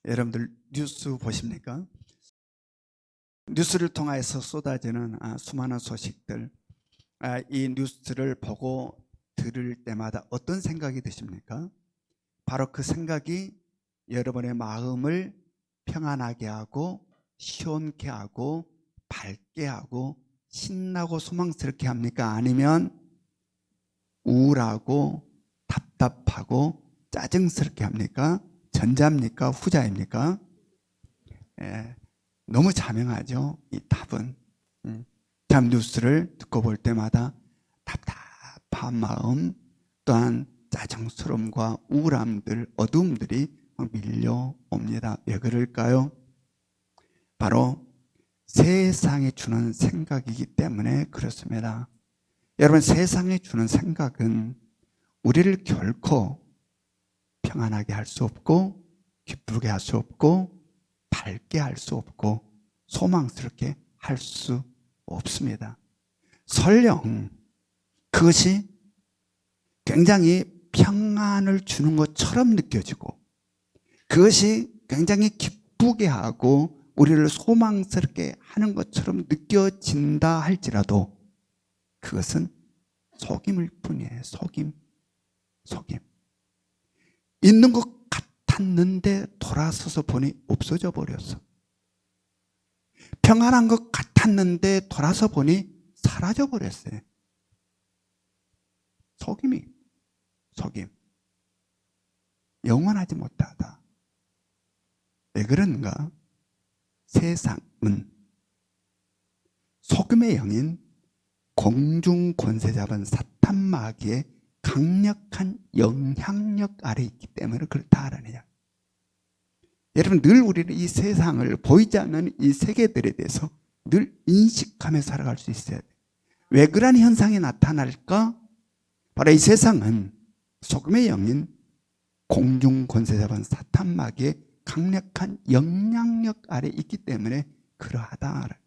여러분들 뉴스 보십니까? 뉴스를 통해서 쏟아지는 수많은 소식들, 이 뉴스를 보고 들을 때마다 어떤 생각이 드십니까? 바로 그 생각이 여러분의 마음을 평안하게 하고 시원케 하고 밝게 하고 신나고 소망스럽게 합니까? 아니면 우울하고 답답하고 짜증스럽게 합니까? 전자입니까? 후자입니까? 너무 자명하죠, 이 답은. 참 뉴스를 듣고 볼 때마다 답답한 마음, 또한 짜증스러움과 우울함들, 어두움들이 밀려옵니다. 왜 그럴까요? 바로 세상이 주는 생각이기 때문에 그렇습니다. 여러분, 세상이 주는 생각은 우리를 결코 평안하게 할 수 없고 기쁘게 할 수 없고 밝게 할 수 없고 소망스럽게 할 수 없습니다. 설령 그것이 굉장히 평안을 주는 것처럼 느껴지고 그것이 굉장히 기쁘게 하고 우리를 소망스럽게 하는 것처럼 느껴진다 할지라도 그것은 속임일 뿐이에요. 속임. 있는 것 같았는데 돌아서서 보니 없어져 버렸어. 평안한 것 같았는데 돌아서 보니 사라져 버렸어요. 속임. 영원하지 못하다. 왜 그런가? 세상은 속임의 영인 공중 권세 잡은 사탄 마귀의 강력한 영향력 아래 있기 때문에 그렇다라는 이야기. 여러분, 늘 우리는 이 세상을 보이지 않는 이 세계들에 대해서 늘 인식하며 살아갈 수 있어야 돼. 왜 그런 현상이 나타날까? 바로 이 세상은 속임의 영인 공중 권세 잡은 사탄 마귀의 강력한 영향력 아래 있기 때문에 그러하다.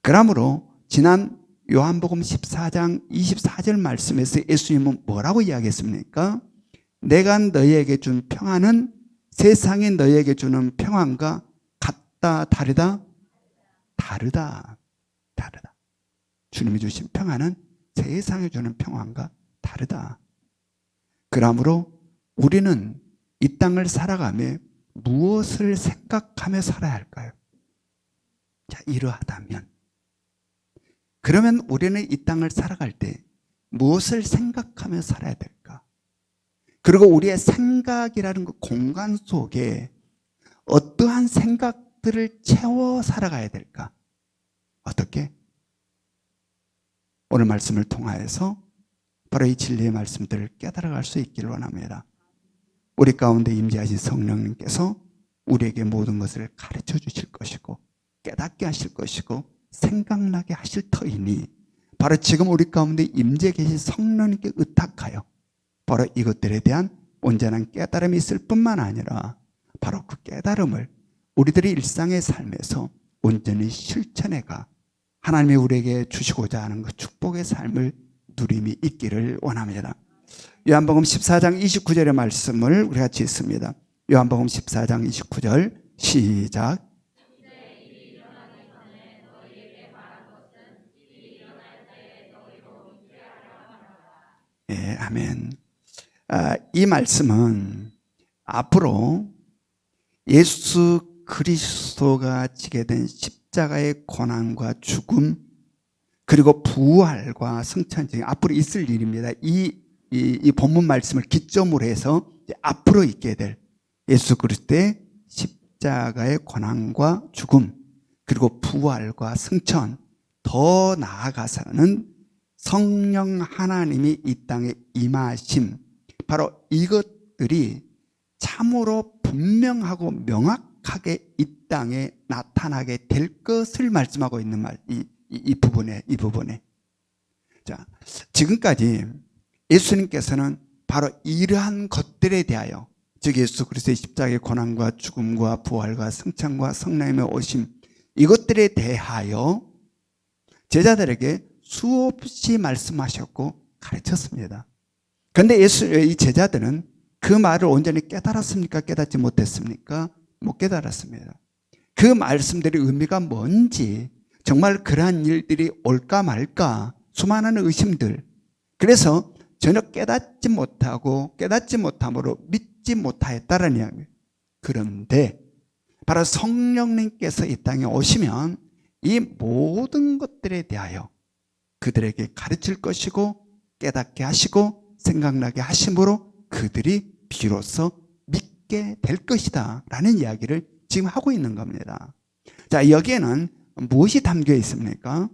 그러므로 지난 요한복음 14장 24절 말씀에서 예수님은 뭐라고 이야기했습니까? 내가 너희에게 준 평안은 세상이 너희에게 주는 평안과 같다, 다르다? 다르다. 주님이 주신 평안은 세상이 주는 평안과 다르다. 그러므로 우리는 이 땅을 살아가며 무엇을 생각하며 살아야 할까요? 자, 이러하다면 그러면 우리는 이 땅을 살아갈 때 무엇을 생각하며 살아야 될까? 그리고 우리의 생각이라는 그 공간 속에 어떠한 생각들을 채워 살아가야 될까? 어떻게? 오늘 말씀을 통하여서 바로 이 진리의 말씀들을 깨달아갈 수 있기를 원합니다. 우리 가운데 임재하신 성령님께서 우리에게 모든 것을 가르쳐 주실 것이고 깨닫게 하실 것이고 생각나게 하실 터이니 바로 지금 우리 가운데 임재 계신 성령님께 의탁하여 바로 이것들에 대한 온전한 깨달음이 있을 뿐만 아니라 바로 그 깨달음을 우리들의 일상의 삶에서 온전히 실천해가 하나님이 우리에게 주시고자 하는 그 축복의 삶을 누림이 있기를 원합니다. 요한복음 14장 29절의 말씀을 우리 같이 읽습니다. 요한복음 14장 29절 시작. 예, 아멘. 이 말씀은 앞으로 예수 그리스도가 지게 된 십자가의 고난과 죽음 그리고 부활과 승천 중에 앞으로 있을 일입니다. 이 본문 말씀을 기점으로 해서 앞으로 있게 될 예수 그리스도의 십자가의 고난과 죽음 그리고 부활과 승천, 더 나아가서는 성령 하나님이 이 땅에 임하심, 바로 이것들이 참으로 분명하고 명확하게 이 땅에 나타나게 될 것을 말씀하고 있는 말, 이 부분에. 자, 지금까지 예수님께서는 바로 이러한 것들에 대하여, 즉 예수 그리스도의 십자가의 고난과 죽음과 부활과 승천과 성령님의 오심, 이것들에 대하여 제자들에게 수없이 말씀하셨고 가르쳤습니다. 그런데 이 제자들은 그 말을 온전히 깨달았습니까? 깨닫지 못했습니까? 못 깨달았습니다. 그 말씀들의 의미가 뭔지, 정말 그러한 일들이 올까 말까, 수많은 의심들. 그래서 전혀 깨닫지 못함으로 믿지 못하였다는 이야기입니다. 그런데 바로 성령님께서 이 땅에 오시면 이 모든 것들에 대하여 그들에게 가르칠 것이고 깨닫게 하시고 생각나게 하심으로 그들이 비로소 믿게 될 것이다 라는 이야기를 지금 하고 있는 겁니다. 자, 여기에는 무엇이 담겨 있습니까?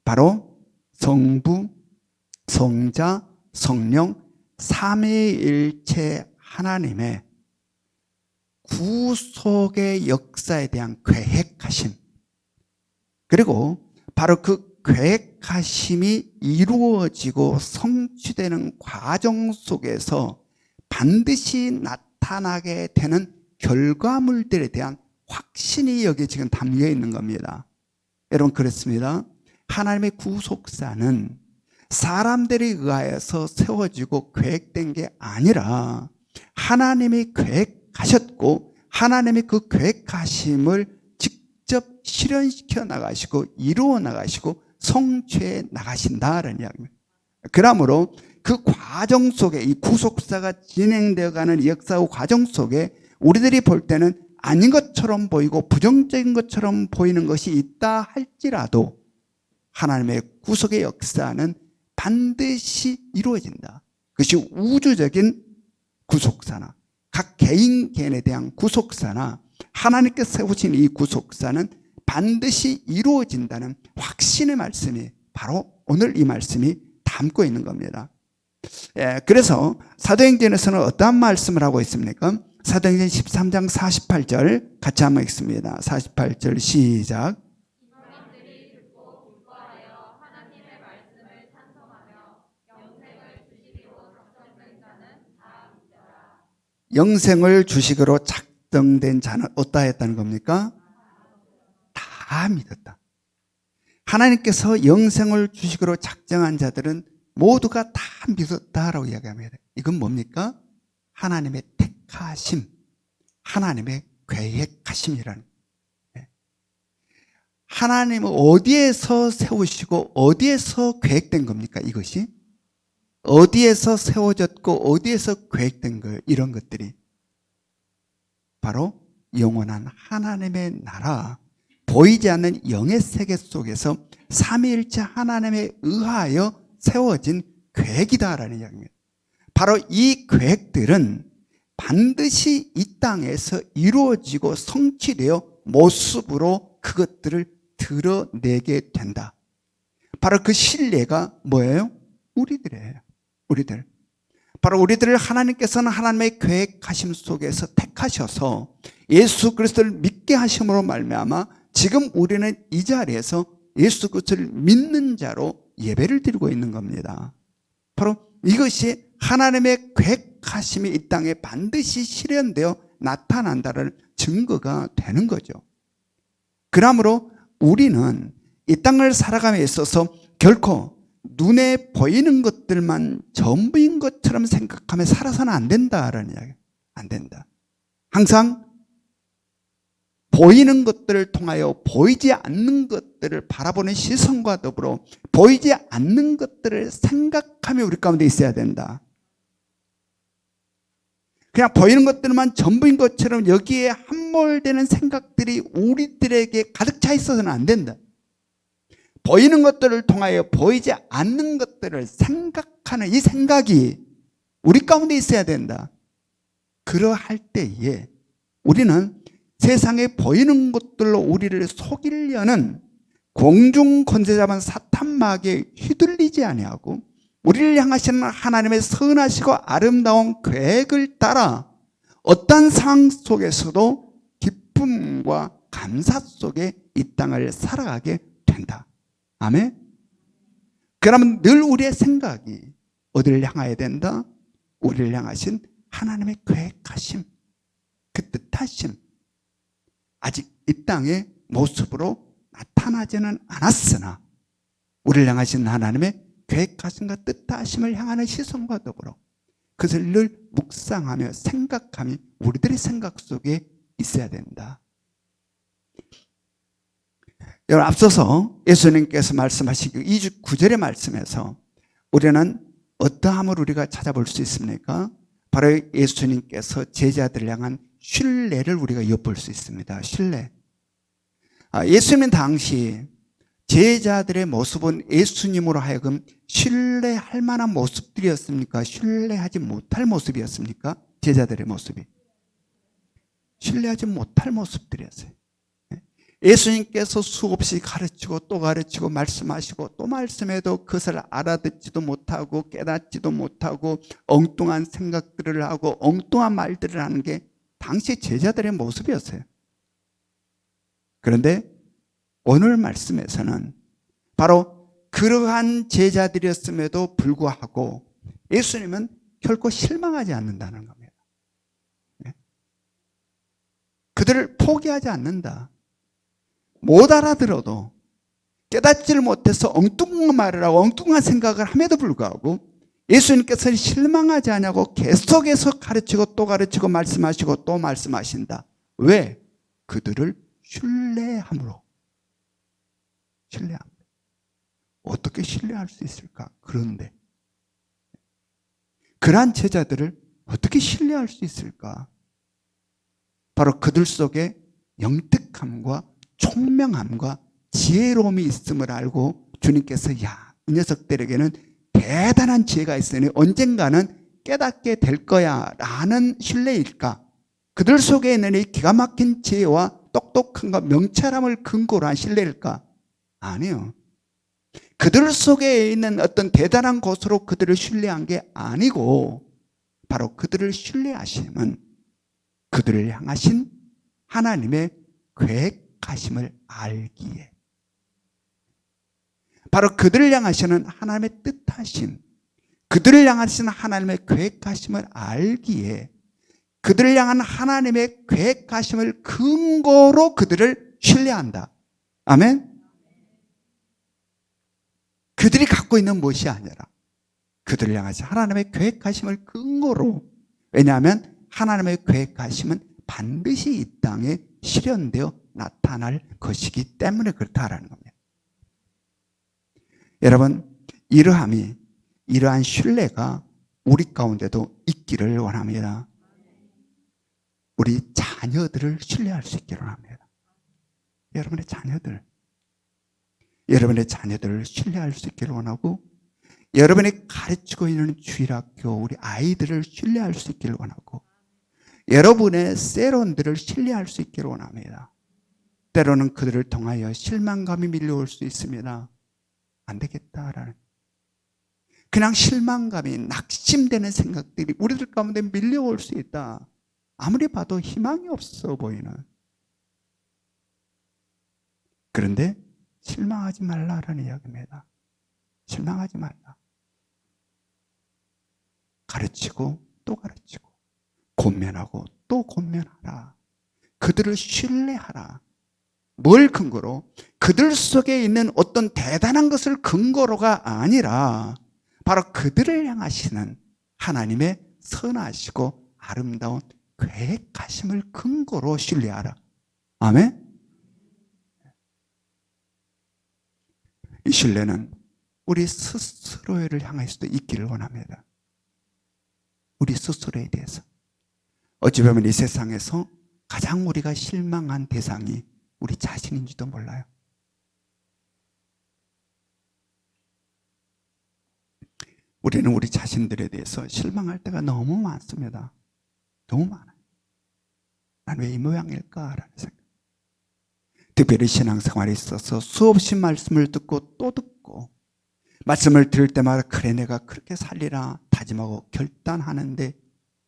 바로 성부, 성자, 성령 삼위일체 하나님의 구속의 역사에 대한 계획하심, 그리고 바로 그 계획하심이 이루어지고 성취되는 과정 속에서 반드시 나타나게 되는 결과물들에 대한 확신이 여기 지금 담겨 있는 겁니다. 여러분, 그렇습니다. 하나님의 구속사는 사람들에 의하여서 세워지고 계획된 게 아니라 하나님이 계획하셨고 하나님이 그 계획하심을 직접 실현시켜 나가시고 이루어 나가시고 성취해 나가신다라는 이야기입니다. 그러므로 그 과정 속에 이 구속사가 진행되어 가는 이 역사의 과정 속에 우리들이 볼 때는 아닌 것처럼 보이고 부정적인 것처럼 보이는 것이 있다 할지라도 하나님의 구속의 역사는 반드시 이루어진다. 그것이 우주적인 구속사나 각 개인 개인에 대한 구속사나 하나님께서 세우신 이 구속사는 반드시 이루어진다는 확신의 말씀이 바로 오늘 이 말씀이 담고 있는 겁니다. 그래서 사도행전에서는 어떠한 말씀을 하고 있습니까? 사도행전 13장 48절 같이 한번 읽습니다. 48절 시작. 영생을 주시기로 작정된 자는 어떠 했다는 겁니까? 다 믿었다. 하나님께서 영생을 주시기로 작정한 자들은 모두가 다 믿었다라고 이야기합니다. 이건 뭡니까? 하나님의 택하심, 하나님의 계획하심이라는. 하나님은 어디에서 세우시고 어디에서 계획된 겁니까? 이것이 어디에서 세워졌고 어디에서 계획된 거예요? 이런 것들이 바로 영원한 하나님의 나라, 보이지 않는 영의 세계 속에서 삼위일체 하나님에 의하여 세워진 계획이다라는 이야기입니다. 바로 이 계획들은 반드시 이 땅에서 이루어지고 성취되어 모습으로 그것들을 드러내게 된다. 바로 그 신뢰가 뭐예요? 우리들이에요. 우리들. 바로 우리들을 하나님께서는 하나님의 계획하심 속에서 택하셔서 예수 그리스도를 믿게 하심으로 말미암아 지금 우리는 이 자리에서 예수 그리스도를 믿는 자로 예배를 드리고 있는 겁니다. 바로 이것이 하나님의 계획하심이 이 땅에 반드시 실현되어 나타난다는 증거가 되는 거죠. 그러므로 우리는 이 땅을 살아감에 있어서 결코 눈에 보이는 것들만 전부인 것처럼 생각하며 살아서는 안 된다라는 이야기. 안 된다. 항상 보이는 것들을 통하여 보이지 않는 것들을 바라보는 시선과 더불어 보이지 않는 것들을 생각하며 우리 가운데 있어야 된다. 그냥 보이는 것들만 전부인 것처럼 여기에 함몰되는 생각들이 우리들에게 가득 차 있어서는 안 된다. 보이는 것들을 통하여 보이지 않는 것들을 생각하는 이 생각이 우리 가운데 있어야 된다. 그러할 때에 우리는 세상에 보이는 것들로 우리를 속이려는 공중 권세 잡은 사탄 마귀에 휘둘리지 아니하고 우리를 향하시는 하나님의 선하시고 아름다운 계획을 따라 어떤 상황 속에서도 기쁨과 감사 속에 이 땅을 살아가게 된다. 아멘. 그러면 늘 우리의 생각이 어디를 향해야 된다? 우리를 향하신 하나님의 계획하심, 그 뜻하심. 아직 이 땅의 모습으로 나타나지는 않았으나 우리를 향하신 하나님의 계획하심과 뜻하심을 향하는 시선과 더불어 그것을 늘 묵상하며 생각함이 우리들의 생각 속에 있어야 된다. 여러분, 앞서서 예수님께서 말씀하신 그 29절의 말씀에서 우리는 어떠함을 우리가 찾아볼 수 있습니까? 바로 예수님께서 제자들을 향한 신뢰를 우리가 엿볼 수 있습니다. 신뢰. 예수님 당시 제자들의 모습은 예수님으로 하여금 신뢰할 만한 모습들이었습니까? 신뢰하지 못할 모습이었습니까? 제자들의 모습이. 신뢰하지 못할 모습들이었어요. 예수님께서 수없이 가르치고 또 가르치고 말씀하시고 또 말씀해도 그것을 알아듣지도 못하고 깨닫지도 못하고 엉뚱한 생각들을 하고 엉뚱한 말들을 하는 게 당시 제자들의 모습이었어요. 그런데 오늘 말씀에서는 바로 그러한 제자들이었음에도 불구하고 예수님은 결코 실망하지 않는다는 겁니다. 그들을 포기하지 않는다. 못 알아들어도 깨닫지를 못해서 엉뚱한 말을 하고 엉뚱한 생각을 함에도 불구하고 예수님께서는 실망하지 않냐고 계속해서 가르치고 또 가르치고 말씀하시고 또 말씀하신다. 왜? 그들을 신뢰함으로. 신뢰함. 어떻게 신뢰할 수 있을까? 그런데 그러한 제자들을 어떻게 신뢰할 수 있을까? 바로 그들 속에 영특함과 총명함과 지혜로움이 있음을 알고 주님께서 이 녀석들에게는 대단한 지혜가 있으니 언젠가는 깨닫게 될 거야 라는 신뢰일까? 그들 속에 있는 이 기가 막힌 지혜와 똑똑함과 명철함을 근거로 한 신뢰일까? 아니요. 그들 속에 있는 어떤 대단한 것으로 그들을 신뢰한 게 아니고 바로 그들을 신뢰하심은 그들을 향하신 하나님의 계획하심을 알기에, 바로 그들을 향하시는 하나님의 뜻하심, 그들을 향하시는 하나님의 계획하심을 알기에 그들을 향한 하나님의 계획하심을 근거로 그들을 신뢰한다. 아멘. 그들이 갖고 있는 것이 아니라 그들을 향하신 하나님의 계획하심을 근거로. 왜냐하면 하나님의 계획하심은 반드시 이 땅에 실현되어 나타날 것이기 때문에 그렇다라는 겁니다. 여러분, 이러한 신뢰가 우리 가운데도 있기를 원합니다. 우리 자녀들을 신뢰할 수 있기를 원합니다. 여러분의 자녀들을 신뢰할 수 있기를 원하고, 여러분이 가르치고 있는 주일학교 우리 아이들을 신뢰할 수 있기를 원하고, 여러분의 세론들을 신뢰할 수 있기를 원합니다. 때로는 그들을 통하여 실망감이 밀려올 수 있습니다. 안 되겠다라는, 그냥 실망감이 낙심되는 생각들이 우리들 가운데 밀려올 수 있다. 아무리 봐도 희망이 없어 보이는. 그런데 실망하지 말라라는 이야기입니다. 실망하지 말라. 가르치고 또 가르치고 권면하고 또 권면하라. 그들을 신뢰하라. 뭘 근거로? 그들 속에 있는 어떤 대단한 것을 근거로가 아니라 바로 그들을 향하시는 하나님의 선하시고 아름다운 계획하심을 근거로 신뢰하라. 아멘. 이 신뢰는 우리 스스로를 향해서도 있기를 원합니다. 우리 스스로에 대해서. 어찌 보면 이 세상에서 가장 우리가 실망한 대상이 우리 자신인지도 몰라요. 우리는 우리 자신들에 대해서 실망할 때가 너무 많습니다. 너무 많아요. 난 왜 이 모양일까라는 생각. 특별히 신앙생활에 있어서 수없이 말씀을 듣고 또 듣고, 말씀을 들을 때마다 그래 내가 그렇게 살리라 다짐하고 결단하는데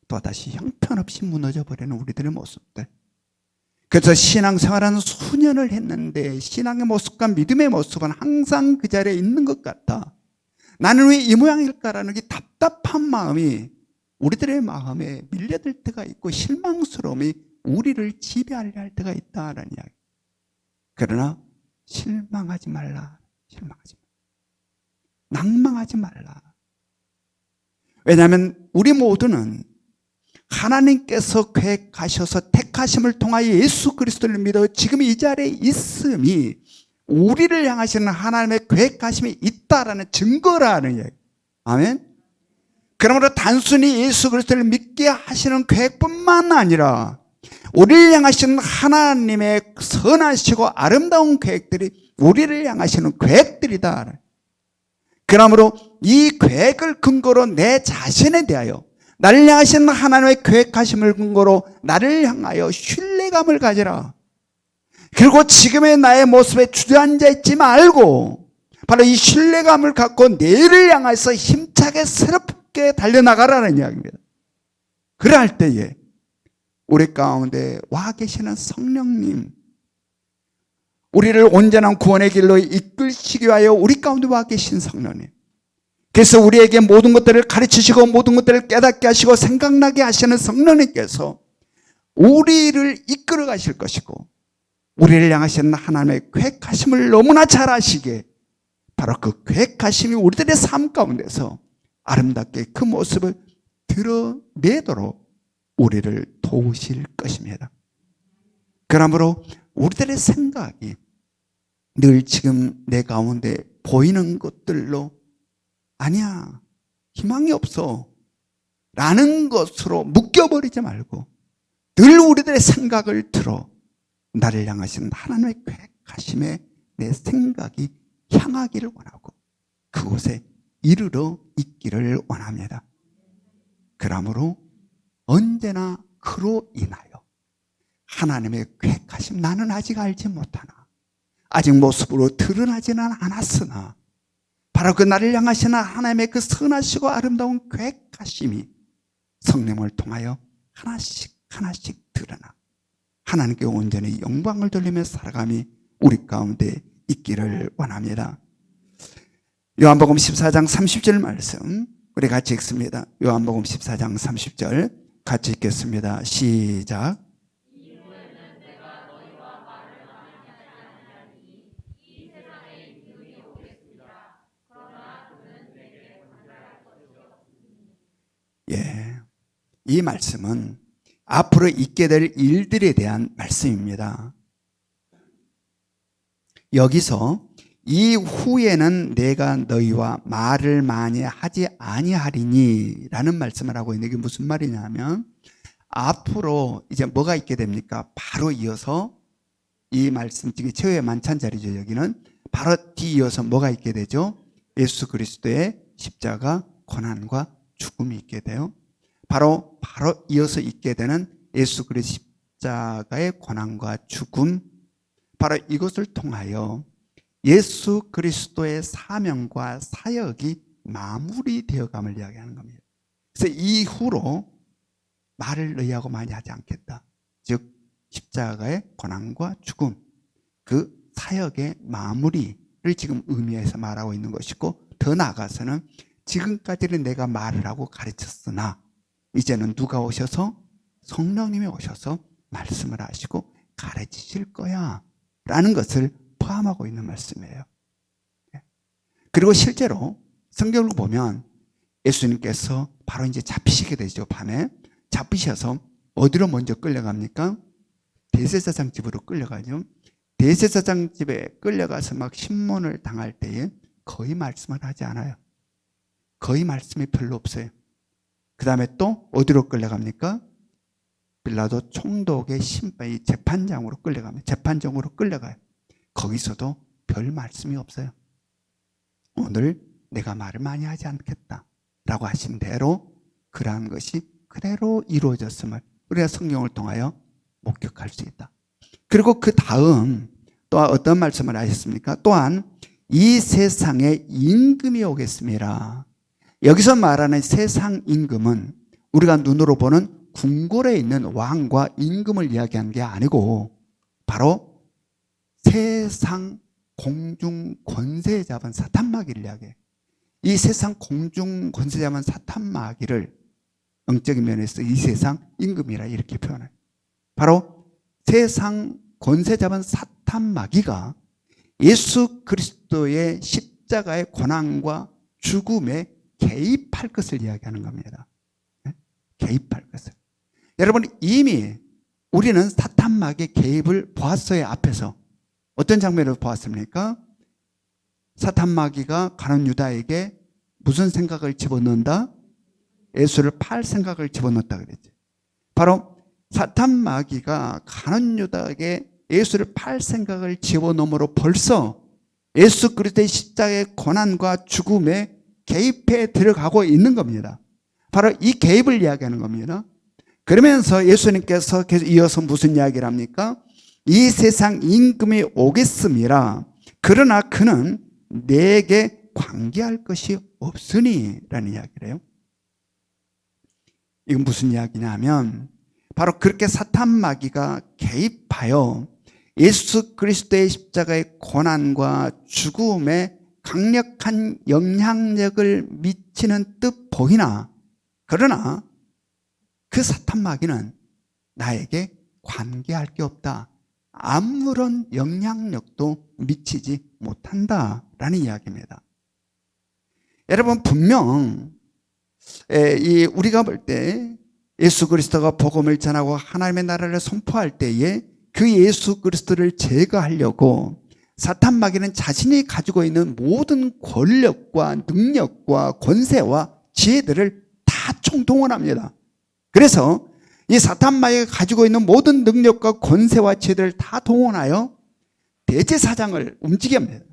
또다시 형편없이 무너져 버리는 우리들의 모습들. 그래서 신앙생활은 수년을 했는데 신앙의 모습과 믿음의 모습은 항상 그 자리에 있는 것 같아. 나는 왜 이 모양일까라는 게 답답한 마음이 우리들의 마음에 밀려들 때가 있고, 실망스러움이 우리를 지배하려 할 때가 있다라는 이야기. 그러나 실망하지 말라. 실망하지 말라. 낭망하지 말라. 왜냐하면 우리 모두는 하나님께서 계획하셔서 택하심을 통하여 예수 그리스도를 믿어 지금 이 자리에 있음이 우리를 향하시는 하나님의 계획하심이 있다라는 증거라는 얘기. 아멘. 그러므로 단순히 예수 그리스도를 믿게 하시는 계획뿐만 아니라 우리를 향하시는 하나님의 선하시고 아름다운 계획들이 우리를 향하시는 계획들이다. 그러므로 이 계획을 근거로 내 자신에 대하여 나를 향하시는 하나님의 계획하심을 근거로 나를 향하여 신뢰감을 가지라. 그리고 지금의 나의 모습에 주저앉아 있지 말고 바로 이 신뢰감을 갖고 내일을 향해서 힘차게 새롭게 달려나가라는 이야기입니다. 그럴 때에 우리 가운데 와 계시는 성령님, 우리를 온전한 구원의 길로 이끌시기 위하여 우리 가운데 와 계신 성령님, 그래서 우리에게 모든 것들을 가르치시고 모든 것들을 깨닫게 하시고 생각나게 하시는 성령님께서 우리를 이끌어 가실 것이고 우리를 향하시는 하나님의 계획하심을 너무나 잘 아시기에 바로 그 계획하심이 우리들의 삶 가운데서 아름답게 그 모습을 드러내도록 우리를 도우실 것입니다. 그러므로 우리들의 생각이 늘 지금 내 가운데 보이는 것들로 아니야, 희망이 없어 라는 것으로 묶여버리지 말고 늘 우리들의 생각을 들어 나를 향하시는 하나님의 계획하심에 내 생각이 향하기를 원하고 그곳에 이르러 있기를 원합니다. 그러므로 언제나 그로 인하여 하나님의 계획하심, 나는 아직 알지 못하나 아직 모습으로 드러나지는 않았으나 바로 그 나를 향하시는 하나님의 그 선하시고 아름다운 계획하심이 성령을 통하여 하나씩 하나씩 드러나 하나님께 온전히 영광을 돌리며 살아감이 우리 가운데 있기를 원합니다. 요한복음 14장 30절 말씀 우리 같이 읽습니다. 요한복음 14장 30절 같이 읽겠습니다. 시작. 예, 이 말씀은 앞으로 있게 될 일들에 대한 말씀입니다. 여기서 이후에는 내가 너희와 말을 많이 하지 아니하리니 라는 말씀을 하고 있는데 이게 무슨 말이냐면 앞으로 이제 뭐가 있게 됩니까? 바로 이어서 이 말씀 중에 최후의 만찬자리죠. 여기는 바로 뒤이어서 뭐가 있게 되죠? 예수 그리스도의 십자가 고난과 죽음이 있게 돼요. 바로 이어서 있게 되는 예수 그리스도 십자가의 고난과 죽음, 바로 이것을 통하여 예수 그리스도의 사명과 사역이 마무리되어감을 이야기하는 겁니다. 그래서 이후로 말을 너희하고 많이 하지 않겠다. 즉 십자가의 고난과 죽음, 그 사역의 마무리를 지금 의미해서 말하고 있는 것이고 더 나아가서는 지금까지는 내가 말을 하고 가르쳤으나 이제는 누가 오셔서 성령님이 오셔서 말씀을 하시고 가르치실 거야 라는 것을 포함하고 있는 말씀이에요. 그리고 실제로 성경을 보면 예수님께서 바로 이제 잡히시게 되죠. 밤에 잡히셔서 어디로 먼저 끌려갑니까? 대제사장 집으로 끌려가죠. 대제사장 집에 끌려가서 막 신문을 당할 때에 거의 말씀을 하지 않아요. 거의 말씀이 별로 없어요. 그 다음에 또 어디로 끌려갑니까? 빌라도 총독의 심판이 재판장으로 끌려갑니다. 재판정으로 끌려가요. 거기서도 별 말씀이 없어요. 오늘 내가 말을 많이 하지 않겠다 라고 하신 대로 그러한 것이 그대로 이루어졌음을 우리가 성경을 통하여 목격할 수 있다. 그리고 그 다음 또 어떤 말씀을 하셨습니까? 또한 이 세상에 임금이 오겠습니다. 여기서 말하는 세상 임금은 우리가 눈으로 보는 궁궐에 있는 왕과 임금을 이야기하는 게 아니고 바로 세상 공중 권세 잡은 사탄마귀를 이야기해요. 이 세상 공중 권세 잡은 사탄마귀를 영적인 면에서 이 세상 임금이라 이렇게 표현해요. 바로 세상 권세 잡은 사탄마귀가 예수 그리스도의 십자가의 고난과 죽음의 개입할 것을 이야기하는 겁니다. 개입할 것을. 여러분, 이미 우리는 사탄 마귀의 개입을 보았어요. 앞에서 어떤 장면을 보았습니까? 사탄 마귀가 가룟 유다에게 무슨 생각을 집어넣는다? 예수를 팔 생각을 집어넣었다 그랬지. 바로 사탄 마귀가 가룟 유다에게 예수를 팔 생각을 집어넣음으로 벌써 예수 그리스도의 십자가의 고난과 죽음에 개입해 들어가고 있는 겁니다. 바로 이 개입을 이야기하는 겁니다. 그러면서 예수님께서 계속 이어서 무슨 이야기를 합니까? 이 세상 임금이 오겠음이라. 그러나 그는 내게 관계할 것이 없으니 라는 이야기를 해요. 이건 무슨 이야기냐면 바로 그렇게 사탄 마귀가 개입하여 예수 그리스도의 십자가의 고난과 죽음에 강력한 영향력을 미치는 듯 보이나, 그러나 그 사탄 마귀는 나에게 관계할 게 없다. 아무런 영향력도 미치지 못한다라는 이야기입니다. 여러분, 분명 우리가 볼 때 예수 그리스도가 복음을 전하고 하나님의 나라를 선포할 때에 그 예수 그리스도를 제거하려고 사탄 마귀는 자신이 가지고 있는 모든 권력과 능력과 권세와 지혜들을 다 총동원합니다. 그래서 이 사탄 마귀가 가지고 있는 모든 능력과 권세와 지혜들을 다 동원하여 대제사장을 움직입니다.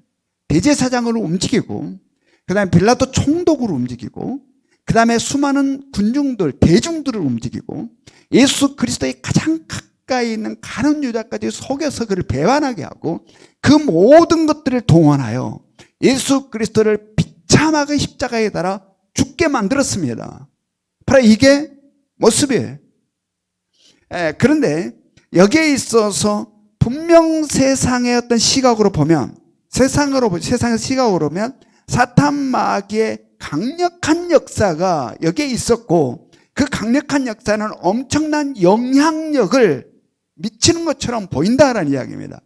대제사장을 움직이고, 그 다음에 빌라도 총독으로 움직이고, 그 다음에 수많은 군중들, 대중들을 움직이고, 예수 그리스도의 가장 가까이 있는 가룟 유다까지 속여서 그를 배반하게 하고, 그 모든 것들을 동원하여 예수 그리스도를 비참하게 십자가에 달아 죽게 만들었습니다. 바로 이게 모습이에요. 그런데 여기에 있어서 분명 세상의 어떤 시각으로 보면, 세상의 시각으로 보면 사탄 마귀의 강력한 역사가 여기에 있었고, 그 강력한 역사는 엄청난 영향력을 미치는 것처럼 보인다라는 이야기입니다.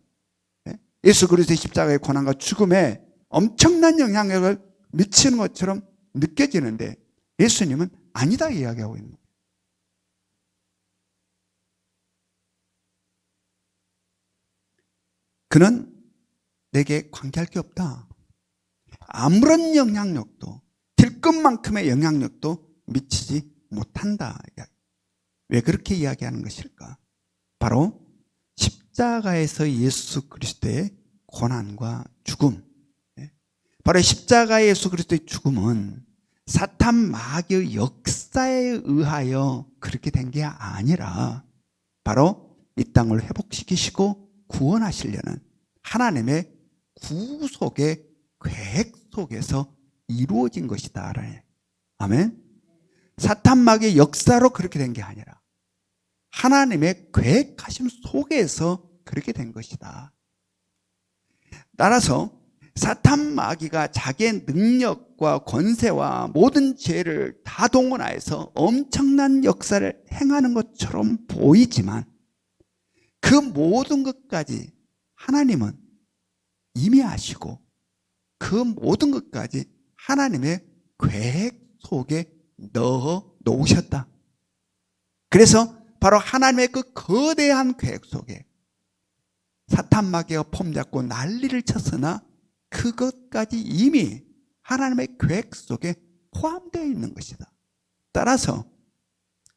예수 그리스도의 십자가의 고난과 죽음에 엄청난 영향력을 미치는 것처럼 느껴지는데 예수님은 아니다 이야기하고 있는 거예요. 그는 내게 관계할 게 없다. 아무런 영향력도, 들것만큼의 영향력도 미치지 못한다. 왜 그렇게 이야기하는 것일까? 바로 십자가에서 예수 그리스도의 고난과 죽음, 바로 십자가의 예수 그리스도의 죽음은 사탄 마귀의 역사에 의하여 그렇게 된 게 아니라 바로 이 땅을 회복시키시고 구원하시려는 하나님의 구속의 계획 속에서 이루어진 것이다. 아멘. 사탄 마귀의 역사로 그렇게 된 게 아니라 하나님의 계획하심 속에서 그렇게 된 것이다. 따라서 사탄 마귀가 자기의 능력과 권세와 모든 죄를 다 동원하여서 엄청난 역사를 행하는 것처럼 보이지만 그 모든 것까지 하나님은 이미 아시고 그 모든 것까지 하나님의 계획 속에 넣어 놓으셨다. 그래서 바로 하나님의 그 거대한 계획 속에 사탄 마귀가 폼잡고 난리를 쳤으나 그것까지 이미 하나님의 계획 속에 포함되어 있는 것이다. 따라서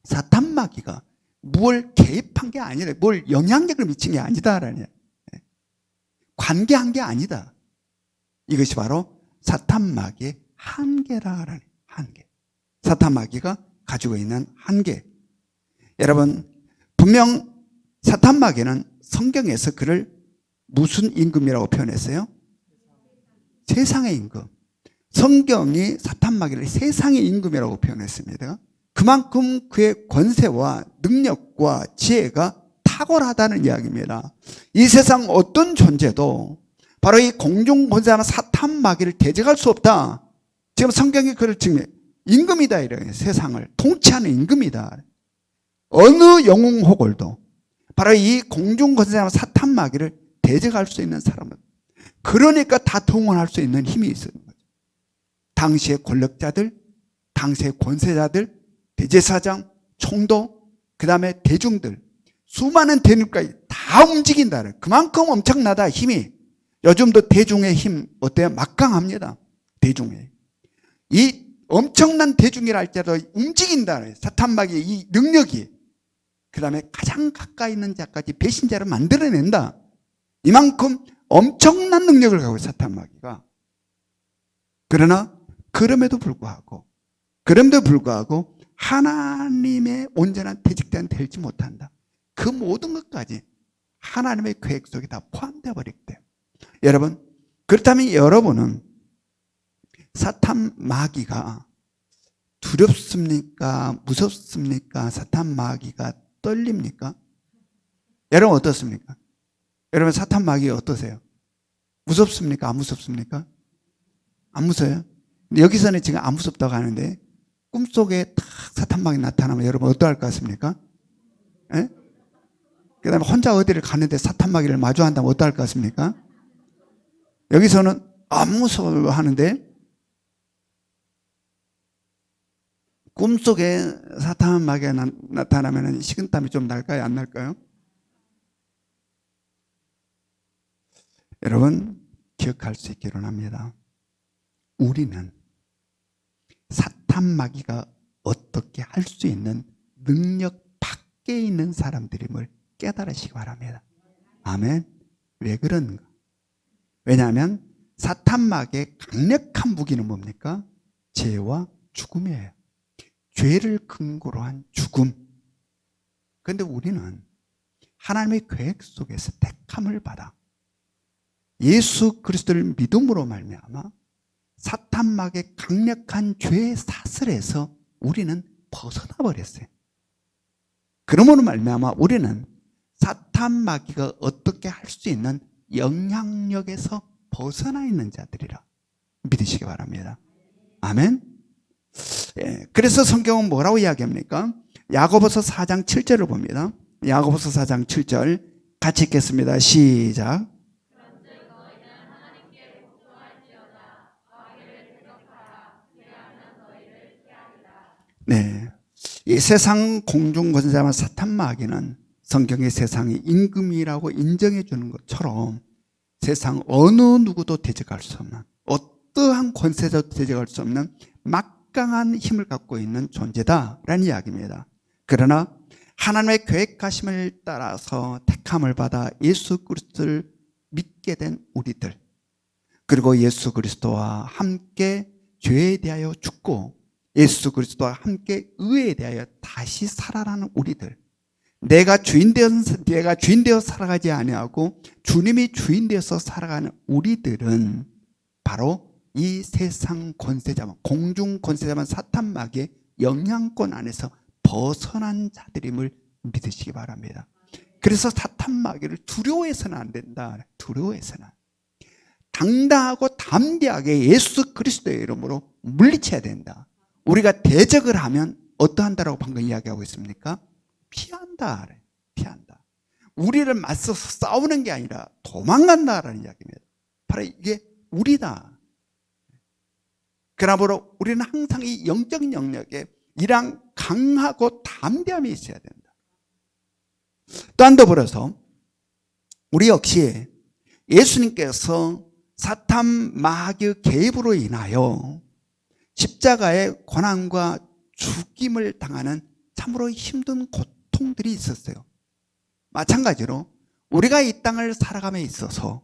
사탄 마귀가 뭘 개입한 게 아니라 뭘 영향력을 미친 게 아니다라는, 관계한 게 아니다. 이것이 바로 사탄 마귀의 한계라는 한계. 사탄 마귀가 가지고 있는 한계. 여러분, 분명 사탄 마귀는 성경에서 그를 무슨 임금이라고 표현했어요? 세상의 임금. 성경이 사탄 마귀를 세상의 임금이라고 표현했습니다. 그만큼 그의 권세와 능력과 지혜가 탁월하다는 이야기입니다. 이 세상 어떤 존재도 바로 이 공중 권세하는 사탄 마귀를 대적할 수 없다. 지금 성경이 그를 증명해. 임금이다 이래요. 세상을 통치하는 임금이다. 어느 영웅 호걸도 바로 이 공중 권세하는 사탄 마귀를 대적할 수 있는 사람은, 그러니까 다 동원할 수 있는 힘이 있는 거죠. 당시의 권력자들, 당시의 권세자들, 대제사장, 총독, 그 다음에 대중들, 수많은 대중까지 다 움직인다. 그만큼 엄청나다, 힘이. 요즘도 대중의 힘 어때요? 막강합니다. 대중의. 이 엄청난 대중이라 할지라도 움직인다. 사탄마귀의 이 능력이. 그 다음에 가장 가까이 있는 자까지 배신자를 만들어낸다. 이만큼 엄청난 능력을 가지고 사탄마귀가. 그러나 그럼에도 불구하고 하나님의 온전한 대직자는 되지 못한다. 그 모든 것까지 하나님의 계획 속에 다 포함되어 버리기 때문에. 여러분, 그렇다면 여러분은 사탄 마귀가 두렵습니까? 무섭습니까? 사탄 마귀가 떨립니까? 여러분 어떻습니까? 여러분 사탄 마귀 어떠세요? 무섭습니까? 안 무섭습니까? 안 무서워요? 여기서는 지금 안 무섭다고 하는데 꿈속에 딱 사탄 마귀 나타나면 여러분 어떠할 것 같습니까? 예? 그 다음에 혼자 어디를 갔는데 사탄 마귀를 마주한다면 어떠할 것 같습니까? 여기서는 안 무서워 하는데 꿈속에 사탄 마귀가 나타나면 식은땀이 좀 날까요? 안 날까요? 여러분 기억할 수 있기를 합니다. 우리는 사탄 마귀가 어떻게 할 수 있는 능력 밖에 있는 사람들임을 깨달으시기 바랍니다. 아멘. 왜 그런가? 왜냐하면 사탄 마귀의 강력한 무기는 뭡니까? 죄와 죽음이에요. 죄를 근거로 한 죽음. 그런데 우리는 하나님의 계획 속에서 택함을 받아 예수 그리스도를 믿음으로 말미암아 사탄 마귀의 강력한 죄의 사슬에서 우리는 벗어나 버렸어요. 그러므로 말미암아 우리는 사탄 마귀가 어떻게 할 수 있는 영향력에서 벗어나 있는 자들이라 믿으시기 바랍니다. 아멘. 예, 그래서 성경은 뭐라고 이야기합니까? 야고보서 4장 7절을 봅니다. 야고보서 4장 7절 같이 읽겠습니다. 시작. 네, 이 세상 공중 권세자만 사탄 마귀는 성경의 세상이 임금이라고 인정해 주는 것처럼 세상 어느 누구도 대적할 수 없는, 어떠한 권세자도 대적할 수 없는 막강한 힘을 갖고 있는 존재다라는 이야기입니다. 그러나 하나님의 계획하심을 따라서 택함을 받아 예수 그리스도를 믿게 된 우리들, 그리고 예수 그리스도와 함께 죄에 대하여 죽고 예수 그리스도와 함께 의에 대하여 다시 살아나는 우리들, 내가 주인 되어 살아가지 아니하고 주님이 주인 되어서 살아가는 우리들은 바로 이 세상 권세자만, 공중 권세자만 사탄 마귀의 영향권 안에서 벗어난 자들임을 믿으시기 바랍니다. 그래서 사탄 마귀를 두려워해서는 안 된다. 두려워해서는 당당하고 담대하게 예수 그리스도의 이름으로 물리쳐야 된다. 우리가 대적을 하면 어떠한다라고 방금 이야기하고 있습니까? 피한다. 피한다. 우리를 맞서서 싸우는 게 아니라 도망간다라는 이야기입니다. 바로 이게 우리다. 그러므로 우리는 항상 이 영적 영역에 이랑 강하고 담대함이 있어야 된다. 또한 더불어서 우리 역시 예수님께서 사탄 마귀의 개입으로 인하여 십자가의 고난과 죽임을 당하는 참으로 힘든 고통들이 있었어요. 마찬가지로 우리가 이 땅을 살아감에 있어서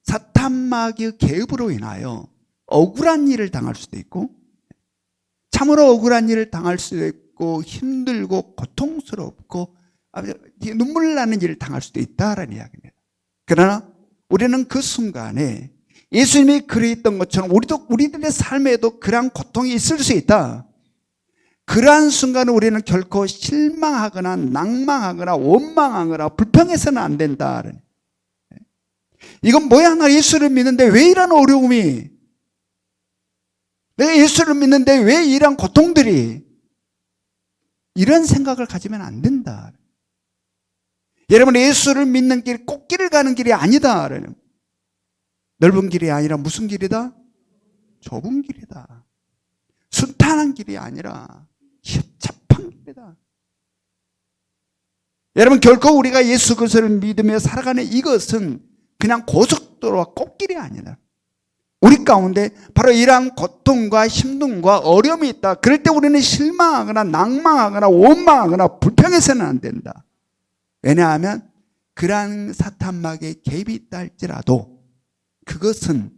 사탄 마귀의 개입으로 인하여 억울한 일을 당할 수도 있고, 참으로 억울한 일을 당할 수도 있고, 힘들고 고통스럽고 눈물 나는 일을 당할 수도 있다라는 이야기입니다. 그러나 우리는 그 순간에 예수님이 그랬던 것처럼 우리들의 삶에도 그러한 고통이 있을 수 있다. 그러한 순간에 우리는 결코 실망하거나 낭망하거나 원망하거나 불평해서는 안 된다. 이건 뭐야? 나 예수를 믿는데 왜 이런 어려움이, 내가 예수를 믿는데 왜 이런 고통들이, 이런 생각을 가지면 안 된다. 여러분, 예수를 믿는 길, 꽃길을 가는 길이 아니다. 넓은 길이 아니라 무슨 길이다? 좁은 길이다. 순탄한 길이 아니라 협잡한 길이다. 여러분, 결코 우리가 예수 그리스도를 믿으며 살아가는 이것은 그냥 고속도로와 꽃길이 아니다. 우리 가운데 바로 이러한 고통과 힘듦과 어려움이 있다. 그럴 때 우리는 실망하거나 낭망하거나 원망하거나 불평해서는 안 된다. 왜냐하면 그러한 사탄막의 개입이 있다 할지라도 그것은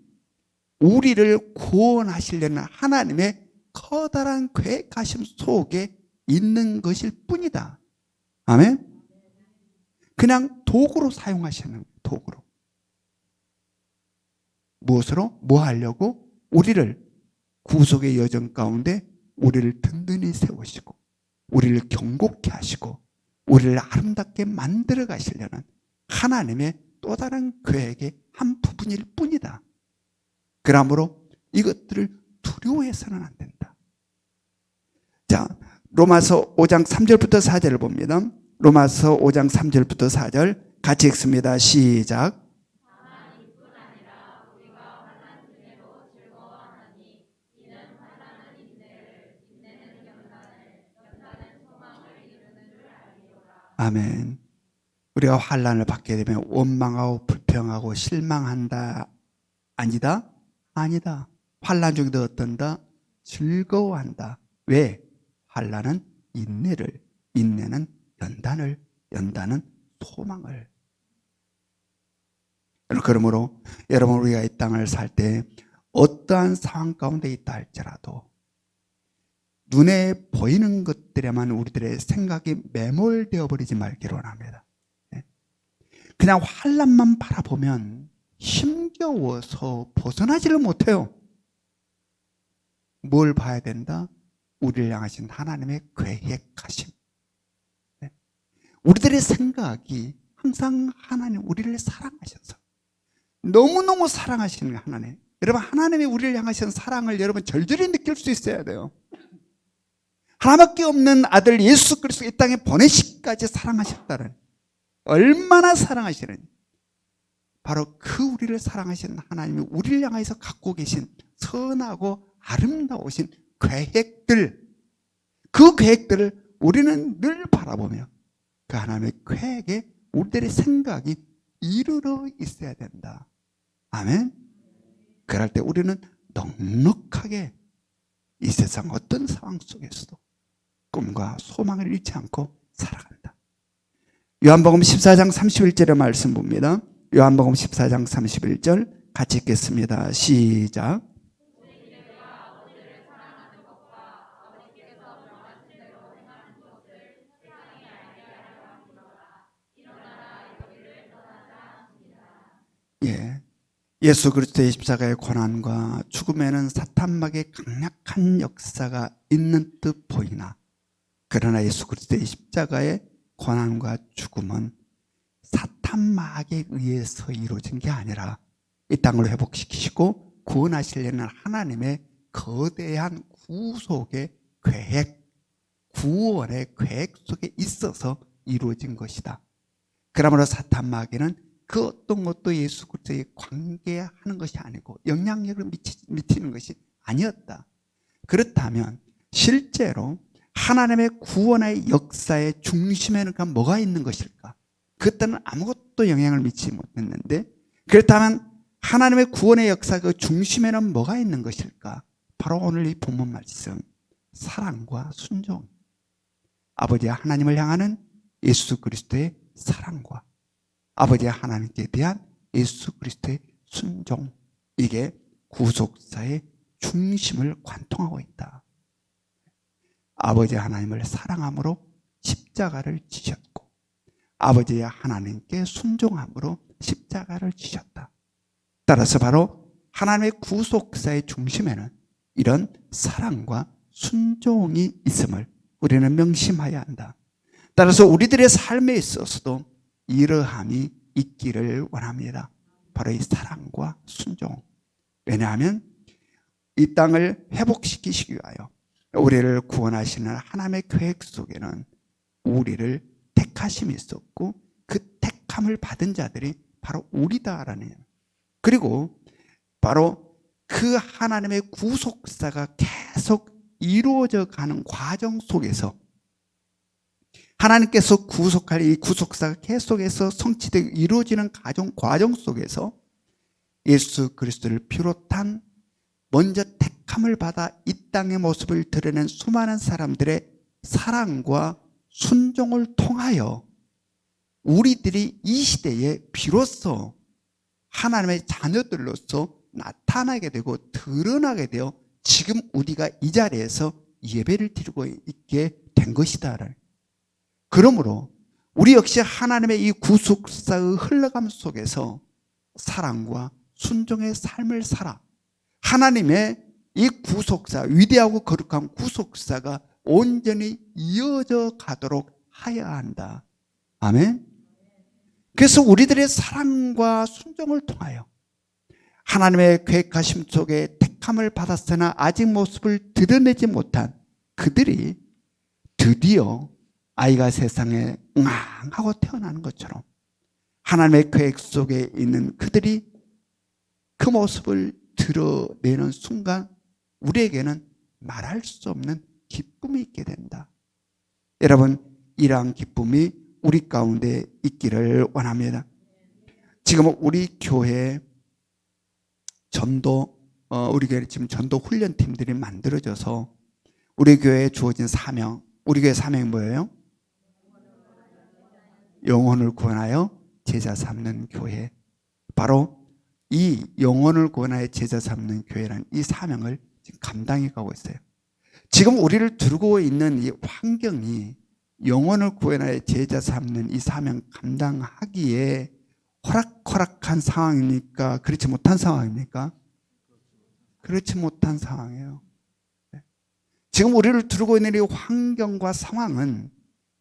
우리를 구원하시려는 하나님의 커다란 계획하심 속에 있는 것일 뿐이다. 아멘? 그냥 도구로 사용하시는 거예요. 도구로. 무엇으로? 뭐 하려고? 우리를 구속의 여정 가운데 우리를 든든히 세우시고 우리를 경고케 하시고 우리를 아름답게 만들어 가시려는 하나님의 또 다른 계획의 한 부분일 뿐이다. 그러므로 이것들을 두려워해서는 안 된다. 자, 로마서 5장 3절부터 4절을 봅니다. 로마서 5장 3절부터 4절 같이 읽습니다. 시작. 아멘. 우리가 환난을 받게 되면 원망하고 불평하고 실망한다. 아니다? 아니다. 환난 중에도 어떤다? 즐거워한다. 왜? 환난은 인내를, 인내는 연단을, 연단은 소망을. 그러므로 여러분, 우리가 이 땅을 살 때 어떠한 상황 가운데 있다 할지라도 눈에 보이는 것들에만 우리들의 생각이 매몰되어 버리지 말기를 원합니다. 그냥 환난만 바라보면 힘겨워서 벗어나지를 못해요. 뭘 봐야 된다? 우리를 향하신 하나님의 계획하심. 우리들의 생각이 항상 하나님 우리를 사랑하셔서 너무너무 사랑하시는 하나님. 여러분, 하나님이 우리를 향하신 사랑을 여러분 절절히 느낄 수 있어야 돼요. 하나밖에 없는 아들 예수 그리스도 이 땅에 보내시기까지 사랑하셨다는, 얼마나 사랑하시는, 바로 그 우리를 사랑하시는 하나님이 우리를 향해서 갖고 계신 선하고 아름다우신 계획들, 그 계획들을 우리는 늘 바라보며 그 하나님의 계획에 우리들의 생각이 이르러 있어야 된다. 아멘. 그럴 때 우리는 넉넉하게 이 세상 어떤 상황 속에서도 꿈과 소망을 잃지 않고 살아간다. 요한복음 14장 31절의 말씀 봅니다. 요한복음 14장 31절 같이 읽겠습니다. 시작. 예, 예수 그리스도의 십자가의 고난과 죽음에는 사탄막의 강력한 역사가 있는 듯 보이나, 그러나 예수 그리스도의 십자가의 고난과 죽음은 사탄막에 의해서 이루어진 게 아니라 이 땅을 회복시키시고 구원하시려는 하나님의 거대한 구속의 계획, 구원의 계획 속에 있어서 이루어진 것이다. 그러므로 사탄마귀는 그 어떤 것도 예수 그리스도에 관계하는 것이 아니고 영향력을 미치는 것이 아니었다. 그렇다면 실제로 하나님의 구원의 역사의 중심에는 뭐가 있는 것일까? 그때는 아무것도 영향을 미치지 못했는데, 그렇다면 하나님의 구원의 역사 그 중심에는 뭐가 있는 것일까? 바로 오늘 이 본문 말씀, 사랑과 순종. 아버지 하나님을 향하는 예수 그리스도의 사랑과 아버지 하나님께 대한 예수 그리스도의 순종, 이게 구속사의 중심을 관통하고 있다. 아버지 하나님을 사랑함으로 십자가를 지셨고 아버지 하나님께 순종함으로 십자가를 지셨다. 따라서 바로 하나님의 구속사의 중심에는 이런 사랑과 순종이 있음을 우리는 명심해야 한다. 따라서 우리들의 삶에 있어서도 이러함이 있기를 원합니다. 바로 이 사랑과 순종. 왜냐하면 이 땅을 회복시키시기 위하여 우리를 구원하시는 하나님의 계획 속에는 우리를 택하심이 있었고 그 택함을 받은 자들이 바로 우리다라는, 그리고 바로 그 하나님의 구속사가 계속 이루어져 가는 과정 속에서 하나님께서 구속할 이 구속사가 계속해서 성취되고 이루어지는 과정 속에서 예수 그리스도를 비롯한 먼저 택함을 받아 이 땅의 모습을 드러낸 수많은 사람들의 사랑과 순종을 통하여 우리들이 이 시대에 비로소 하나님의 자녀들로서 나타나게 되고 드러나게 되어 지금 우리가 이 자리에서 예배를 드리고 있게 된 것이다. 그러므로 우리 역시 하나님의 이 구속사의 흘러감 속에서 사랑과 순종의 삶을 살아 하나님의 이 구속사, 위대하고 거룩한 구속사가 온전히 이어져 가도록 하여야 한다. 아멘. 그래서 우리들의 사랑과 순종을 통하여 하나님의 계획하심 속에 택함을 받았으나 아직 모습을 드러내지 못한 그들이 드디어 아이가 세상에 응앙하고 태어나는 것처럼 하나님의 계획 속에 있는 그들이 그 모습을 드러내는 순간 우리에게는 말할 수 없는 기쁨이 있게 된다. 여러분, 이러한 기쁨이 우리 가운데 있기를 원합니다. 지금 우리 교회 우리 교회 지금 전도 훈련팀들이 만들어져서 우리 교회에 주어진 사명, 우리 교회 사명이 뭐예요? 영혼을 구원하여 제자 삼는 교회. 바로 이 영혼을 구원하여 제자 삼는 교회라는 이 사명을 지금 감당해 가고 있어요. 지금 우리를 두고 있는 이 환경이 영혼을 구원하여 제자 삼는 이 사명 감당하기에 호락호락한 상황입니까? 그렇지 못한 상황입니까? 그렇지 못한 상황이에요. 지금 우리를 두고 있는 이 환경과 상황은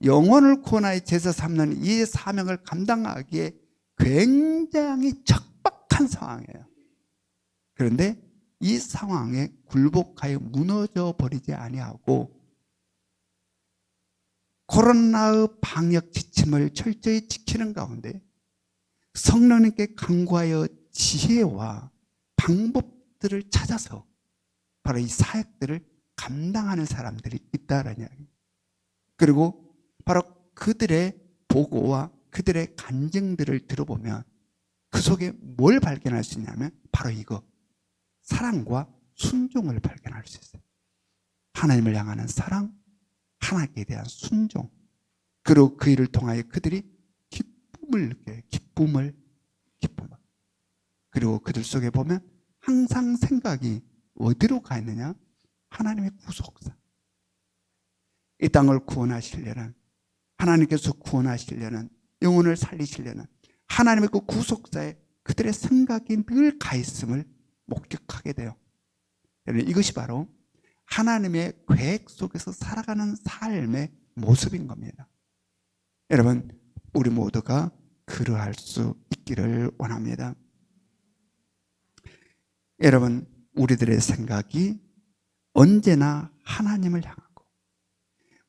영혼을 구원하여 제자 삼는 이 사명을 감당하기에 굉장히 척박한 상황이에요. 그런데 이 상황에 굴복하여 무너져 버리지 아니하고 코로나의 방역 지침을 철저히 지키는 가운데 성령님께 간구하여 지혜와 방법들을 찾아서 바로 이 사역들을 감당하는 사람들이 있다라는 이야기입니다. 그리고 바로 그들의 보고와 그들의 간증들을 들어보면 그 속에 뭘 발견할 수 있냐면 바로 이거, 사랑과 순종을 발견할 수 있어요. 하나님을 향하는 사랑, 하나님께 대한 순종, 그리고 그 일을 통하여 그들이 기쁨을 느껴요. 기쁨을. 그리고 그들 속에 보면 항상 생각이 어디로 가 있느냐? 하나님의 구속사. 이 땅을 구원하시려는, 하나님께서 구원하시려는, 영혼을 살리시려는 하나님의 그 구속사에 그들의 생각이 늘 가 있음을 목격하게 돼요. 이것이 바로 하나님의 계획 속에서 살아가는 삶의 모습인 겁니다. 여러분, 우리 모두가 그러할 수 있기를 원합니다. 여러분, 우리들의 생각이 언제나 하나님을 향하고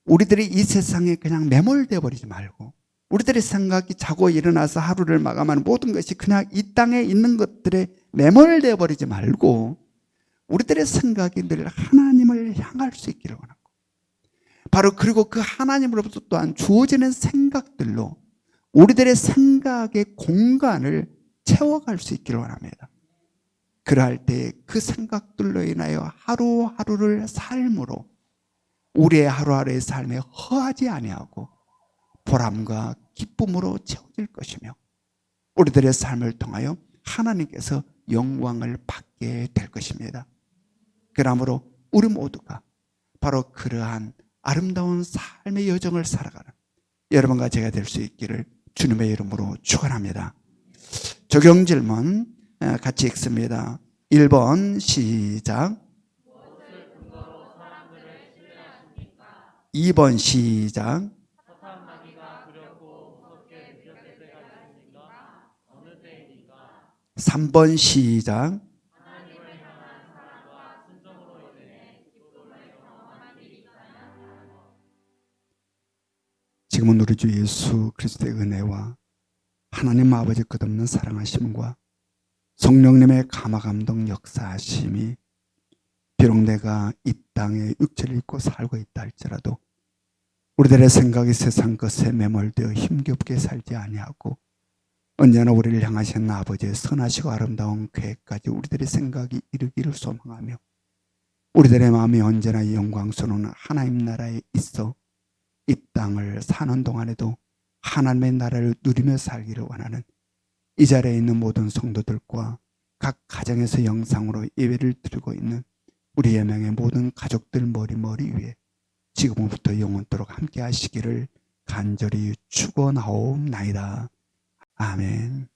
우리들이 이 세상에 그냥 매몰되어 버리지 말고 우리들의 생각이 자고 일어나서 하루를 마감하는 모든 것이 그냥 이 땅에 있는 것들에 매몰되어 버리지 말고 우리들의 생각이 늘 하나님을 향할 수 있기를 원하고 바로 그리고 그 하나님으로부터 또한 주어지는 생각들로 우리들의 생각의 공간을 채워갈 수 있기를 원합니다. 그러할 때 그 생각들로 인하여 하루하루를 삶으로 우리의 하루하루의 삶에 허하지 아니하고 보람과 기쁨으로 채워질 것이며 우리들의 삶을 통하여 하나님께서 영광을 받게 될 것입니다. 그러므로 우리 모두가 바로 그러한 아름다운 삶의 여정을 살아가는 여러분과 제가 될 수 있기를 주님의 이름으로 축원합니다. 적용 질문 같이 읽습니다. 1번 시작. 2번 시작. 3번 시작. 지금은 우리 주 예수 그리스도의 은혜와 하나님 아버지 끝없는 사랑하심과 성령님의 감화감동 역사하심이 비록 내가 이 땅에 육체를 입고 살고 있다 할지라도 우리들의 생각이 세상 것에 매몰되어 힘겹게 살지 아니하고 언제나 우리를 향하신 아버지의 선하시고 아름다운 계획까지 우리들의 생각이 이르기를 소망하며 우리들의 마음이 언제나 영광스러운 하나님 나라에 있어 이 땅을 사는 동안에도 하나님의 나라를 누리며 살기를 원하는 이 자리에 있는 모든 성도들과 각 가정에서 영상으로 예배를 드리고 있는 우리 예명의 모든 가족들 머리 위에 지금부터 영원토록 함께 하시기를 간절히 축원하옵나이다. 아멘.